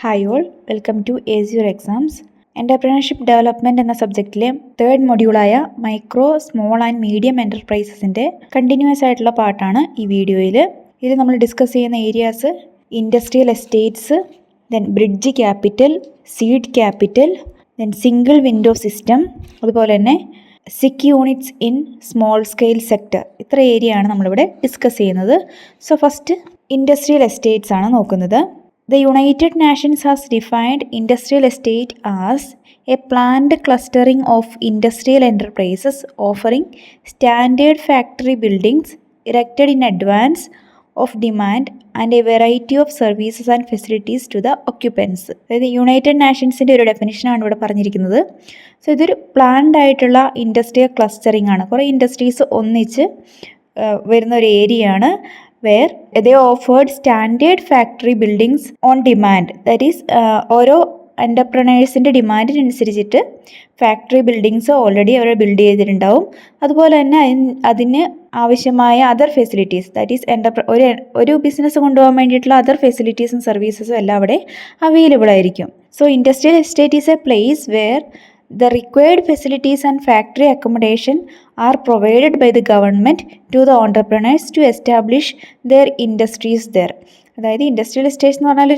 Hi all, welcome to AZUR exams. Entrepreneurship development എന്ന സബ്ജക്റ്റിലെ third മൊഡ്യൂളായ മൈക്രോ, സ്മോൾ ആൻഡ് മീഡിയം എൻ്റർപ്രൈസസിൻ്റെ continuous ആയിട്ടുള്ള പാർട്ടാണ് ഈ വീഡിയോയിൽ. ഇതിൽ നമ്മൾ ഡിസ്കസ് ചെയ്യുന്ന areas industrial estates, then bridge capital, seed capital, then single window system, അതുപോലെ തന്നെ sick units in small scale sector. ഇത്ര ഏരിയ ആണ് നമ്മളിവിടെ ഡിസ്കസ് ചെയ്യുന്നത്. സോ ഫസ്റ്റ് ഇൻഡസ്ട്രിയൽ എസ്റ്റേറ്റ്സ് ആണ് നോക്കുന്നത്. The United Nations has defined industrial estate as a planned clustering of industrial enterprises offering standard factory buildings erected in advance of demand and a variety of services and facilities to the occupants. അതായത് United നാഷൻസിൻ്റെ ഒരു ഡെഫിനിഷനാണ് ഇവിടെ പറഞ്ഞിരിക്കുന്നത്. So ഇതൊരു planned ആയിട്ടുള്ള industrial clustering ആണ്. കുറേ industries ഒന്നിച്ച് വരുന്ന ഒരു ഏരിയ ആണ്. where they offered standard factory buildings on demand. That is, ഓരോ എൻ്റർപ്രണേഴ്സിൻ്റെ ഡിമാൻഡിനനുസരിച്ചിട്ട് ഫാക്ടറി ബിൽഡിങ്സ് ഓൾറെഡി അവർ ബിൽഡ് ചെയ്തിട്ടുണ്ടാവും. അതുപോലെ തന്നെ അതിന് ആവശ്യമായ അതർ ഫെസിലിറ്റീസ്, ദാറ്റ് ഈസ് ഒരു ബിസിനസ് കൊണ്ടുപോകാൻ വേണ്ടിയിട്ടുള്ള അതർ ഫെസിലിറ്റീസും സർവീസസും എല്ലാം അവിടെ അവൈലബിൾ ആയിരിക്കും. So industrial estate is A place where the required facilities and factory accommodation are provided by the government to the entrepreneurs to establish their industries there. അതായത് industrial estates എന്ന് പറഞ്ഞാൽ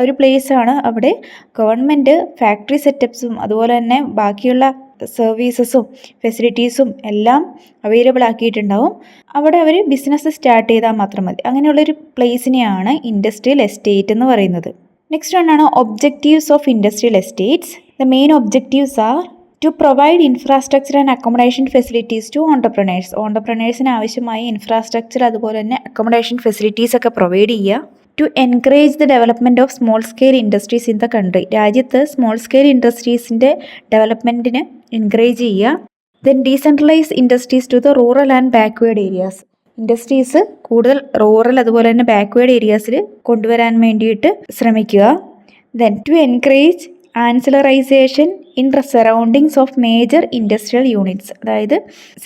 ഒരു പ്ലേസ് ആണ്. അവിടെ ഗവൺമെൻറ് ഫാക്ടറി സെറ്റപ്സും അതുപോലെ തന്നെ ബാക്കിയുള്ള സർവീസസും ഫെസിലിറ്റീസും എല്ലാം അവൈലബിൾ ആക്കിയിട്ടുണ്ടാവും. അവിടെ അവർ ബിസിനസ് സ്റ്റാർട്ട് ചെയ്താൽ മാത്രം മതി. അങ്ങനെയുള്ളൊരു പ്ലേസിനെയാണ് ഇൻഡസ്ട്രിയൽ എസ്റ്റേറ്റ് എന്ന് പറയുന്നത്. നെക്സ്റ്റ് വണ്ണാണ് objectives of industrial estates. The main objectives are to provide infrastructure and accommodation facilities to entrepreneurs. ഓണ്ടർപ്രണേഴ്സിന് ആവശ്യമായ ഇൻഫ്രാസ്ട്രക്ചർ അതുപോലെ തന്നെ അക്കോമഡേഷൻ ഫെസിലിറ്റീസ് ഒക്കെ പ്രൊവൈഡ് ചെയ്യുക. To encourage the development of small scale industries in the country. രാജ്യത്ത് small scale ഇൻഡസ്ട്രീസിൻ്റെ ഡെവലപ്മെൻറ്റിന് encourage ചെയ്യുക. Then decentralise industries to the rural and backward areas. Industries കൂടുതൽ റൂറൽ അതുപോലെ തന്നെ ബാക്ക്വേർഡ് ഏരിയാസിൽ കൊണ്ടുവരാൻ വേണ്ടിയിട്ട് ശ്രമിക്കുക. Then to encourage ancillarisation in surroundings of major industrial units. അതായത്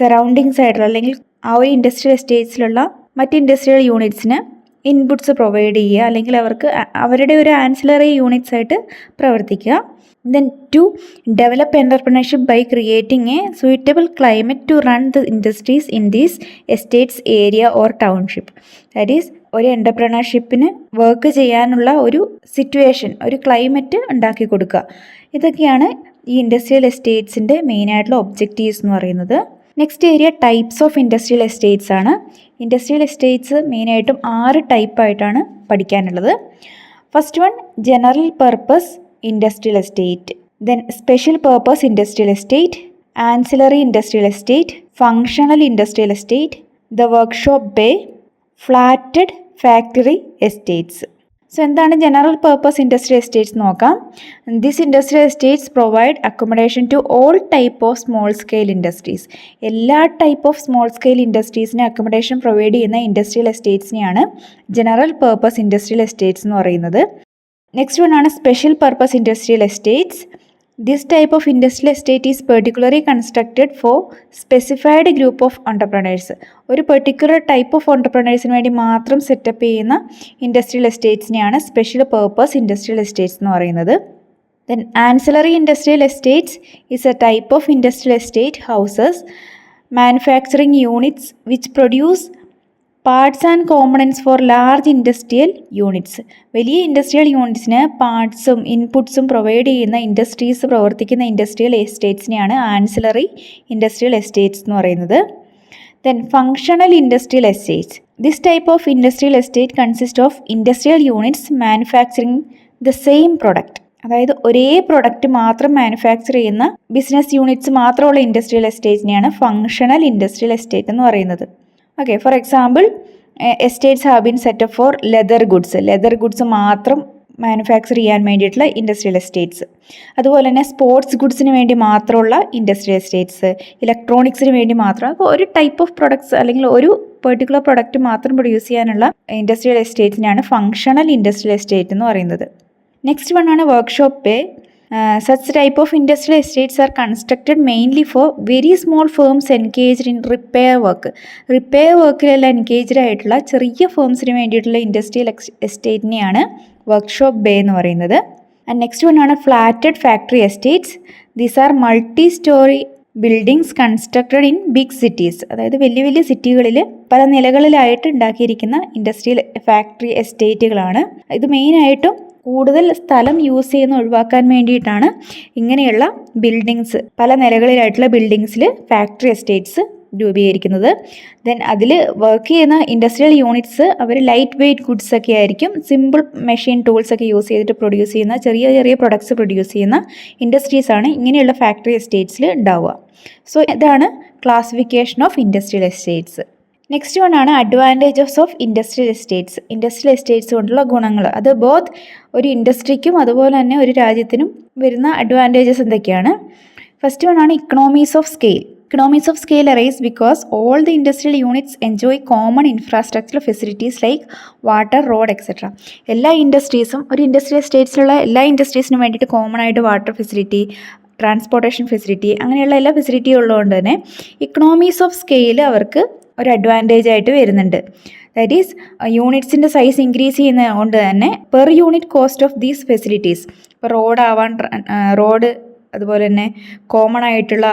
സറൗണ്ടിങ്സ് ആയിട്ടുള്ള അല്ലെങ്കിൽ ആ ഒരു ഇൻഡസ്ട്രിയൽ എസ്റ്റേറ്റ്സിലുള്ള മറ്റ് ഇൻഡസ്ട്രിയൽ യൂണിറ്റ്സിന് ഇൻപുട്സ് പ്രൊവൈഡ് ചെയ്യുക, അല്ലെങ്കിൽ അവർക്ക് അവരുടെ ഒരു ആൻസിലറി യൂണിറ്റ്സ് ആയിട്ട് പ്രവർത്തിക്കുക. Then to develop entrepreneurship by creating a suitable climate to run the industries in these estates area or township. That is, ഒരു എൻ്റർപ്രണർഷിപ്പിന് വർക്ക് ചെയ്യാനുള്ള ഒരു സിറ്റുവേഷൻ, ഒരു ക്ലൈമറ്റ് ഉണ്ടാക്കി കൊടുക്കുക. ഇതൊക്കെയാണ് ഈ ഇൻഡസ്ട്രിയൽ എസ്റ്റേറ്റ്സിൻ്റെ മെയിനായിട്ടുള്ള ഒബ്ജക്റ്റീവ്സ് എന്ന് പറയുന്നത്. Next area types of industrial estates ആണ്. ഇൻഡസ്ട്രിയൽ എസ്റ്റേറ്റ്സ് മെയിനായിട്ടും 6 ടൈപ്പായിട്ടാണ് പഠിക്കാനുള്ളത്. First one general purpose industrial estate, then special purpose industrial estate, ancillary industrial estate, functional industrial estate, the workshop bay, flatted factory estates. So എന്താണ് general purpose industrial estates നോക്കാം. This industrial estates provide accommodation to all type of small scale industries. എല്ലാ type of small scale ഇൻഡസ്ട്രീസിന് accommodation provide ചെയ്യുന്ന industrial എസ്റ്റേറ്റ്സിനെയാണ് general purpose industrial estates എന്ന് പറയുന്നത്. Next one ആണ് special purpose industrial estates. This type of industrial estate is particularly constructed for specified group of entrepreneurs. ഒരു particular type of ഓണ്ടർപ്രണേഴ്സിന് വേണ്ടി മാത്രം setup ചെയ്യുന്ന ഇൻഡസ്ട്രിയൽ എസ്റ്റേറ്റ്സിനെയാണ് സ്പെഷ്യൽ പർപ്പസ് ഇൻഡസ്ട്രിയൽ എസ്റ്റേറ്റ്സ് എന്ന് പറയുന്നത്. Then ancillary industrial estates is a type of industrial estate houses manufacturing units which produce parts and components for large industrial units. വലിയ industrial യൂണിറ്റ്സിന് പാർട്സും ഇൻപുട്സും പ്രൊവൈഡ് ചെയ്യുന്ന ഇൻഡസ്ട്രീസ് പ്രവർത്തിക്കുന്ന industrial എസ്റ്റേറ്റ്സിനെയാണ് ancillary industrial estates എന്ന് പറയുന്നത്. Then functional industrial estates. This type of industrial estate consist of industrial units manufacturing the same product. അതായത് ഒരേ product മാത്രം മാനുഫാക്ചർ ചെയ്യുന്ന ബിസിനസ് യൂണിറ്റ്സ് മാത്രമുള്ള ഇൻഡസ്ട്രിയൽ എസ്റ്റേറ്റിനെയാണ് ഫങ്ഷണൽ ഇൻഡസ്ട്രിയൽ എസ്റ്റേറ്റ് എന്ന് പറയുന്നത്. Okay, for example estates have been setup four leather goods മാത്രം manufacture ചെയ്യാൻ വേണ്ടിയിട്ടുള്ള ഇൻഡസ്ട്രിയൽ എസ്റ്റേറ്റ്സ്. അതുപോലെ തന്നെ സ്പോർട്സ് ഗുഡ്സിന് വേണ്ടി മാത്രമുള്ള ഇൻഡസ്ട്രിയൽ എസ്റ്റേറ്റ്സ്, ഇലക്ട്രോണിക്സിന് വേണ്ടി മാത്രം. അപ്പോൾ ഒരു ടൈപ്പ് ഓഫ് പ്രൊഡക്ട്സ് അല്ലെങ്കിൽ ഒരു പെർട്ടിക്കുലർ പ്രൊഡക്റ്റ് മാത്രം പ്രൊഡ്യൂസ് ചെയ്യാനുള്ള ഇൻഡസ്ട്രിയൽ എസ്റ്റേറ്റ്സിനാണ് ഫങ്ഷണൽ ഇൻഡസ്ട്രിയൽ എസ്റ്റേറ്റ് എന്ന് പറയുന്നത്. നെക്സ്റ്റ് വൺ ആണ് workshop bay. Such type of industrial estates are constructed mainly for very small firms engaged in repair work. Repair വർക്കിലെല്ലാം engaged ആയിട്ടുള്ള ചെറിയ ഫേംസിന് വേണ്ടിയിട്ടുള്ള ഇൻഡസ്ട്രിയൽ എസ്റ്റേറ്റിനെയാണ് വർക്ക്ഷോപ്പ് ബേ എന്ന് പറയുന്നത്. ആൻഡ് നെക്സ്റ്റ് വൺ ആണ് flatted factory estates. These are multi storey buildings constructed in big cities. അതായത് വലിയ വലിയ സിറ്റികളിൽ പല നിലകളിലായിട്ട് ഉണ്ടാക്കിയിരിക്കുന്ന ഇൻഡസ്ട്രിയൽ ഫാക്ടറി എസ്റ്റേറ്റുകളാണ്. ഇത് മെയിനായിട്ടും കൂടുതൽ സ്ഥലം യൂസ് ചെയ്യുന്ന ഒഴിവാക്കാൻ വേണ്ടിയിട്ടാണ് ഇങ്ങനെയുള്ള ബിൽഡിങ്സ്, പല നിലകളിലായിട്ടുള്ള ബിൽഡിങ്സിൽ ഫാക്ടറി എസ്റ്റേറ്റ്സ് രൂപീകരിക്കുന്നത്. ദെൻ അതിൽ വർക്ക് ചെയ്യുന്ന ഇൻഡസ്ട്രിയൽ യൂണിറ്റ്സ് അവർ ലൈറ്റ് വെയ്റ്റ് ഗുഡ്സ് ഒക്കെ ആയിരിക്കും, സിമ്പിൾ മെഷീൻ ടൂൾസ് ഒക്കെ യൂസ് ചെയ്തിട്ട് പ്രൊഡ്യൂസ് ചെയ്യുന്ന ചെറിയ ചെറിയ പ്രൊഡക്ട്സ് പ്രൊഡ്യൂസ് ചെയ്യുന്ന ഇൻഡസ്ട്രീസാണ് ഇങ്ങനെയുള്ള ഫാക്ടറി എസ്റ്റേറ്റ്സിൽ ഉണ്ടാവുക. സോ ഇതാണ് classification of industrial estates. Next one ആണ് advantages of industrial estates. Industrial estates കൊണ്ടുള്ള ഗുണങ്ങൾ, അത് ബോത്ത് ഒരു ഇൻഡസ്ട്രിക്കും അതുപോലെ തന്നെ ഒരു രാജ്യത്തിനും വരുന്ന അഡ്വാൻറ്റേജസ് എന്തൊക്കെയാണ്? ഫസ്റ്റ് വൺ ആണ് ഇക്കണോമീസ് of scale. Economies of scale arise because all the industrial units enjoy common infrastructural facilities like water, road, etc. എല്ലാ ഇൻഡസ്ട്രീസും ഒരു ഇൻഡസ്ട്രിയൽ എസ്റ്റേറ്റ്സിലുള്ള എല്ലാ ഇൻഡസ്ട്രീസിനും വേണ്ടിയിട്ട് കോമൺ ആയിട്ട് വാട്ടർ ഫെസിലിറ്റി, ട്രാൻസ്പോർട്ടേഷൻ ഫെസിലിറ്റി, അങ്ങനെയുള്ള എല്ലാ ഫെസിലിറ്റിയും ഉള്ളതുകൊണ്ട് തന്നെ ഇക്കണോമീസ് ഓഫ് സ്കെയിൽ അവർക്ക് ഒരു അഡ്വാൻറ്റേജ് ആയിട്ട് വരുന്നുണ്ട്. ദാറ്റ് ഈസ് യൂണിറ്റ്സിൻ്റെ സൈസ് ഇൻക്രീസ് ചെയ്യുന്നത് കൊണ്ട് തന്നെ per unit cost of these facilities, ഇപ്പോൾ റോഡ് അതുപോലെ തന്നെ കോമൺ ആയിട്ടുള്ള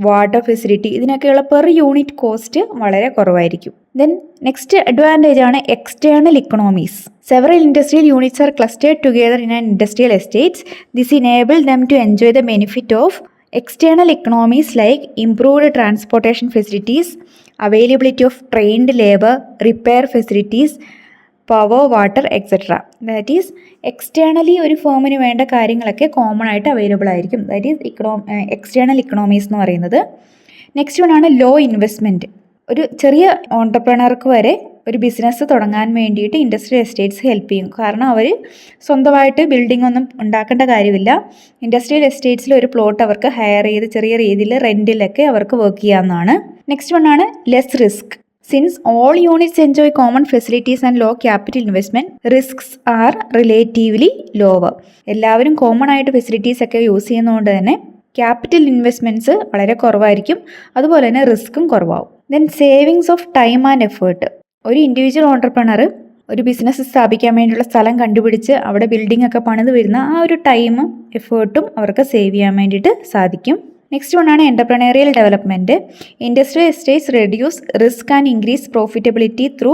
വാട്ടർ ഫെസിലിറ്റി, ഇതിനൊക്കെയുള്ള പെർ യൂണിറ്റ് കോസ്റ്റ് വളരെ കുറവായിരിക്കും. ദെൻ നെക്സ്റ്റ് അഡ്വാൻറ്റേജ് ആണ് external economies. Several industrial units are clustered together in an industrial estates. This enable them to enjoy the benefit of external economies like improved transportation facilities, availability of trained labor, repair facilities, power, water, etcetera. That is externally ഒരു ഫേമിന് വേണ്ട കാര്യങ്ങളൊക്കെ common ആയിട്ട് available ആയിരിക്കും. That is external ഇക്കണോമീസ് എന്ന് പറയുന്നത്. Next one ആണ് law investment. ഒരു ചെറിയ ഓൺടർപ്രണർക്ക് വരെ ഒരു ബിസിനസ് തുടങ്ങാൻ വേണ്ടിയിട്ട് ഇൻഡസ്ട്രിയൽ എസ്റ്റേറ്റ്സ് ഹെൽപ്പ് ചെയ്യും. കാരണം അവർ സ്വന്തമായിട്ട് ബിൽഡിംഗ് ഒന്നും ഉണ്ടാക്കേണ്ട കാര്യമില്ല. ഇൻഡസ്ട്രിയൽ എസ്റ്റേറ്റ്സിൽ ഒരു പ്ലോട്ട് അവർക്ക് ഹയർ ചെയ്ത് ചെറിയ രീതിയിൽ റെൻറ്റിലൊക്കെ അവർക്ക് വർക്ക് ചെയ്യാവുന്നതാണ്. നെക്സ്റ്റ് വൺ ആണ് less risk. Since all units enjoy common facilities and low capital investment, risks are relatively lower. എല്ലാവരും കോമൺ ആയിട്ട് ഫെസിലിറ്റീസ് ഒക്കെ യൂസ് ചെയ്യുന്നതുകൊണ്ട് തന്നെ ക്യാപിറ്റൽ ഇൻവെസ്റ്റ്മെൻറ്റ്സ് വളരെ കുറവായിരിക്കും, അതുപോലെ തന്നെ റിസ്ക്കും കുറവാകും. Then savings of time and effort. ഒരു ഇൻഡിവിജ്വൽ ഓൺടർപ്രണർ ഒരു ബിസിനസ് സ്ഥാപിക്കാൻ വേണ്ടിയുള്ള സ്ഥലം കണ്ടുപിടിച്ച് അവിടെ ബിൽഡിംഗ് ഒക്കെ പണിത് വരുന്ന ആ ഒരു ടൈമും എഫേർട്ടും അവർക്ക് സേവ് ചെയ്യാൻ വേണ്ടിയിട്ട് സാധിക്കും. നെക്സ്റ്റ് വൺ ആണ് entrepreneurial development. Industrial estates reduce risk and increase profitability through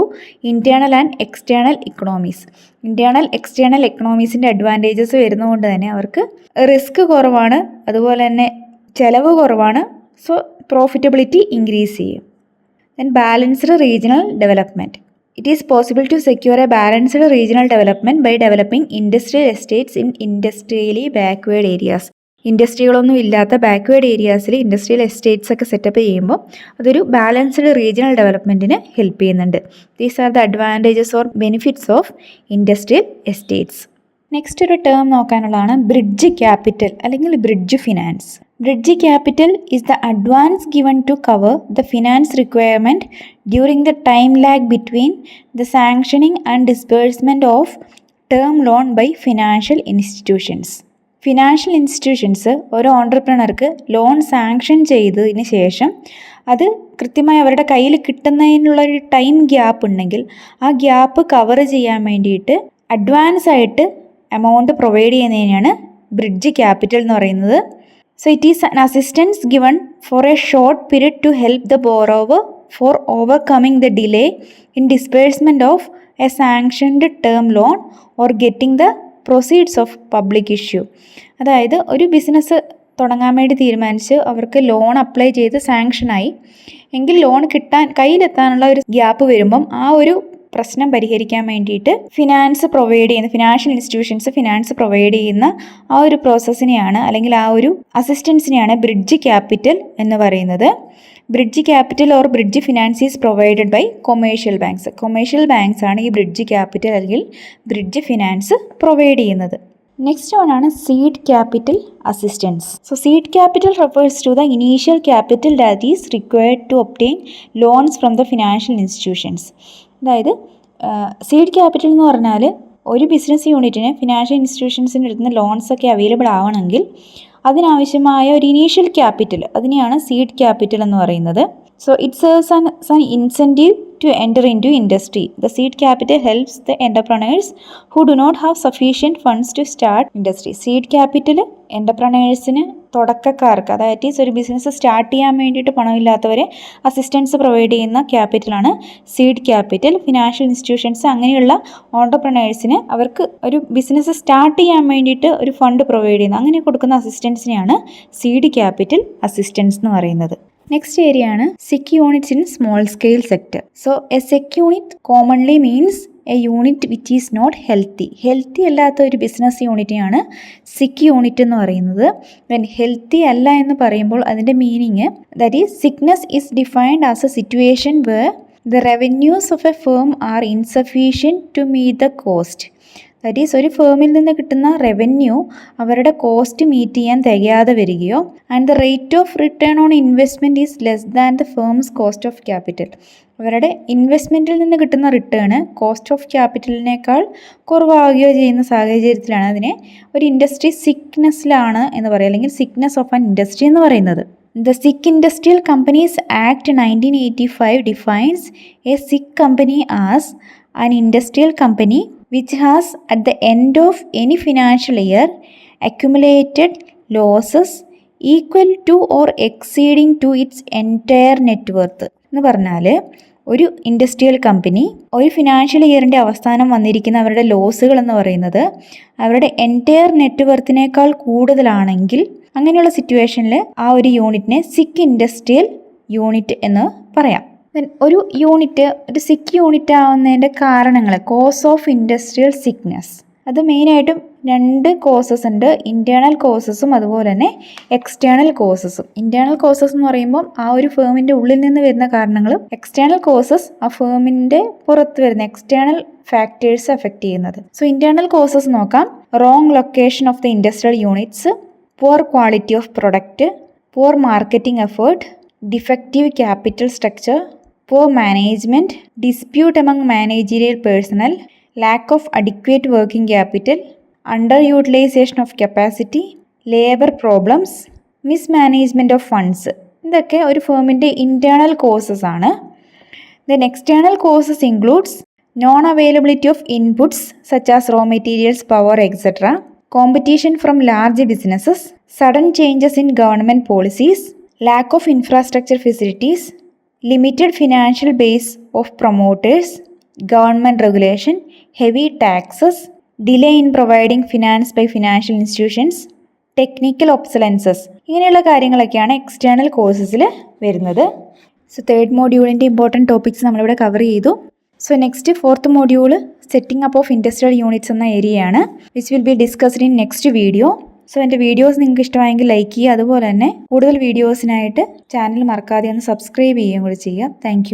internal and external economies. Internal external എക്കണോമീസിൻ്റെ അഡ്വാൻറ്റേജസ് വരുന്നതുകൊണ്ട് തന്നെ അവർക്ക് റിസ്ക് കുറവാണ്, അതുപോലെ തന്നെ ചിലവ് കുറവാണ്. സോ പ്രോഫിറ്റബിലിറ്റി ഇൻക്രീസ് ചെയ്യും. Then balanced regional development. It is possible to secure a balanced regional development by developing industrial estates in industrially backward areas. ഇൻഡസ്ട്രികളൊന്നും ഇല്ലാത്ത ബാക്ക്വേർഡ് ഏരിയാസിൽ ഇൻഡസ്ട്രിയൽ എസ്റ്റേറ്റ്സ് ഒക്കെ സെറ്റപ്പ് ചെയ്യുമ്പോൾ അതൊരു ബാലൻസ്ഡ് റീജിയണൽ ഡെവലപ്മെൻറ്റിന് ഹെൽപ്പ് ചെയ്യുന്നുണ്ട്. These are the advantages or benefits of industrial estates. Next ഒരു term നോക്കാനുള്ളതാണ് bridge capital അല്ലെങ്കിൽ bridge finance. Bridge capital is the advance given to cover the finance requirement during the time lag between the sanctioning and disbursement of term loan by financial institutions. Financial institutions ഒരു ഓൺടർപ്രണർക്ക് loan sanction ചെയ്തതിന് ശേഷം അത് കൃത്യമായി അവരുടെ കയ്യിൽ കിട്ടുന്നതിനുള്ളൊരു time gap ഉണ്ടെങ്കിൽ ആ gap cover ചെയ്യാൻ വേണ്ടിയിട്ട് അഡ്വാൻസ് ആയിട്ട് എമൗണ്ട് പ്രൊവൈഡ് ചെയ്യുന്നതിനാണ് ബ്രിഡ്ജ് ക്യാപിറ്റൽ എന്ന് പറയുന്നത്. So it is an assistance given for a short period to help the borrower for overcoming the delay in disbursement of a sanctioned term loan or getting the proceeds of public issue. അതായത് ഒരു business തുടങ്ങാൻ വേണ്ടി തീരുമാനിച്ച് അവർക്ക് loan apply ചെയ്ത് സാങ്ഷനായി എങ്കിൽ loan കയ്യിലെത്താനുള്ള ഒരു gap വരുമ്പം ആ ഒരു പ്രശ്നം പരിഹരിക്കാൻ വേണ്ടിയിട്ട് ഫിനാൻഷ്യൽ ഇൻസ്റ്റിറ്റ്യൂഷൻസ് ഫിനാൻസ് പ്രൊവൈഡ് ചെയ്യുന്ന ആ ഒരു പ്രോസസ്സിനെയാണ് അല്ലെങ്കിൽ ആ ഒരു അസിസ്റ്റൻസിനെയാണ് ബ്രിഡ്ജ് ക്യാപിറ്റൽ എന്ന് പറയുന്നത്. Bridge capital or bridge finance is provided by commercial banks. Commercial banks ആണ് ഈ ബ്രിഡ്ജ് ക്യാപിറ്റൽ അല്ലെങ്കിൽ ബ്രിഡ്ജ് ഫിനാൻസ് പ്രൊവൈഡ് ചെയ്യുന്നത്. നെക്സ്റ്റ് വൺ ആണ് seed capital assistance. So seed capital refers to the initial capital that is required to obtain loans from the financial institutions. അതായത് seed capital എന്ന് പറഞ്ഞാൽ ഒരു business യൂണിറ്റിന് financial ഇൻസ്റ്റിറ്റ്യൂഷൻസിൻ്റെ അടുത്ത് നിന്ന് ലോൺസ് ഒക്കെ അവൈലബിൾ ആവണമെങ്കിൽ അതിനാവശ്യമായ ഒരു ഇനീഷ്യൽ ക്യാപിറ്റൽ, അതിനെയാണ് സീഡ് ക്യാപിറ്റൽ എന്ന് പറയുന്നത്. So it serves as an incentive to enter into industry. The seed capital helps the entrepreneurs who do not have sufficient funds to start industry. Seed capital എൻ്റർപ്രണേഴ്സിന്, തുടക്കക്കാർക്ക്, അതായത് ഒരു business start ചെയ്യാൻ വേണ്ടിയിട്ട് പണമില്ലാത്തവരെ assistance provide ചെയ്യുന്ന ക്യാപിറ്റലാണ് seed capital. Financial institutions അങ്ങനെയുള്ള ഓണ്ടർപ്രണേഴ്സിന് അവർക്ക് ഒരു business start ചെയ്യാൻ വേണ്ടിയിട്ട് ഒരു ഫണ്ട് പ്രൊവൈഡ് ചെയ്യുന്ന അങ്ങനെ കൊടുക്കുന്ന അസിസ്റ്റൻസിനെയാണ് സീഡ് ക്യാപിറ്റൽ അസിസ്റ്റൻസ് എന്ന് പറയുന്നത്. നെക്സ്റ്റ് ഏരിയ ആണ് SIC units in small scale sector. So a SIC unit commonly means a unit which is not healthy അല്ലാത്ത ഒരു ബിസിനസ് യൂണിറ്റിനെയാണ് SIC യൂണിറ്റ് എന്ന് പറയുന്നത്. ദെൻ ഹെൽത്തി അല്ല എന്ന് പറയുമ്പോൾ അതിൻ്റെ meaning that is sickness is defined as a situation where the revenues of a firm are insufficient to meet the cost. That is ഒരു ഫേമിൽ നിന്ന് കിട്ടുന്ന റവന്യൂ അവരുടെ കോസ്റ്റ് മീറ്റ് ചെയ്യാൻ തികയാതെ വരികയോ and the rate of return on investment is less than the firm's cost of capital. അവരുടെ ഇൻവെസ്റ്റ്മെൻറ്റിൽ നിന്ന് കിട്ടുന്ന റിട്ടേണ് കോസ്റ്റ് ഓഫ് ക്യാപിറ്റലിനേക്കാൾ കുറവാകുകയോ ചെയ്യുന്ന സാഹചര്യത്തിലാണ് അതിനെ ഒരു ഇൻഡസ്ട്രി സിക്നെസ്സിലാണ് എന്ന് പറയുക, അല്ലെങ്കിൽ സിക്നെസ് ഓഫ് ആൻ ഇൻഡസ്ട്രി എന്ന് പറയുന്നത്. The SIC Industrial Companies Act 1985 defines a SIC company as an industrial company which has at the end of any financial year accumulated losses equal to or exceeding to its entire net worth. എന്ന് പറഞ്ഞാൽ ഒരു industrial company ഒരു financial ഇയറിൻ്റെ അവസാനം വന്നിരിക്കുന്ന അവരുടെ ലോസുകൾ എന്ന് പറയുന്നത് അവരുടെ എൻറ്റയർ നെറ്റ് വർത്തിനേക്കാൾ കൂടുതലാണെങ്കിൽ അങ്ങനെയുള്ള സിറ്റുവേഷനിൽ ആ ഒരു യൂണിറ്റിനെ SIC ഇൻഡസ്ട്രിയൽ യൂണിറ്റ് എന്ന് പറയാം. ഒരു യൂണിറ്റ് ഒരു SIC യൂണിറ്റ് ആവുന്നതിൻ്റെ കാരണങ്ങൾ, കോസ് ഓഫ് ഇൻഡസ്ട്രിയൽ സിക്നെസ്, അത് മെയിനായിട്ടും 2 കോസസ് ഉണ്ട്. ഇൻറ്റേർണൽ കോസസും അതുപോലെ തന്നെ എക്സ്റ്റേണൽ കോസസും. ഇൻറ്റേർണൽ കോസസ് എന്ന് പറയുമ്പോൾ ആ ഒരു ഫേമിൻ്റെ ഉള്ളിൽ നിന്ന് വരുന്ന കാരണങ്ങളും, എക്സ്റ്റേണൽ കോസസ് ആ ഫേമിൻ്റെ പുറത്ത് വരുന്ന എക്സ്റ്റേണൽ ഫാക്ടേഴ്സ് എഫക്റ്റ് ചെയ്യുന്നത്. സോ ഇൻറ്റേർണൽ കോസസ് നോക്കാം. Wrong location of the industrial units, poor quality of product, poor marketing effort, defective capital structure, poor management, dispute among managerial personnel, lack of adequate working capital, underutilization of capacity, labor problems, mismanagement of funds. ഇതൊക്കെ ഒരു ഫേമിൻ്റെ internal causes ആണ്. Then external causes includes non availability of inputs such as raw materials, power etcetera, competition from large businesses, sudden changes in government policies, lack of infrastructure facilities, limited financial base of promoters, government regulation, heavy taxes, delay in providing finance by financial institutions, technical obsolescence. ഇങ്ങനെയുള്ള കാര്യങ്ങളൊക്കെയാണ് external കോഴ്സസിൽ വരുന്നത്. So 3rd മോഡ്യൂളിൻ്റെ important topics നമ്മളിവിടെ cover ചെയ്തു. So next 4th module setting up of industrial units എന്ന ഏരിയയാണ്, which will be discussed in next video. So എൻ്റെ videos നിങ്ങൾക്ക് ഇഷ്ടമായെങ്കിൽ ലൈക്ക് ചെയ്യുക, അതുപോലെ തന്നെ കൂടുതൽ വീഡിയോസിനായിട്ട് ചാനൽ മറക്കാതെ ഒന്ന് സബ്സ്ക്രൈബ് ചെയ്യുകയും കൂടി ചെയ്യുക. താങ്ക്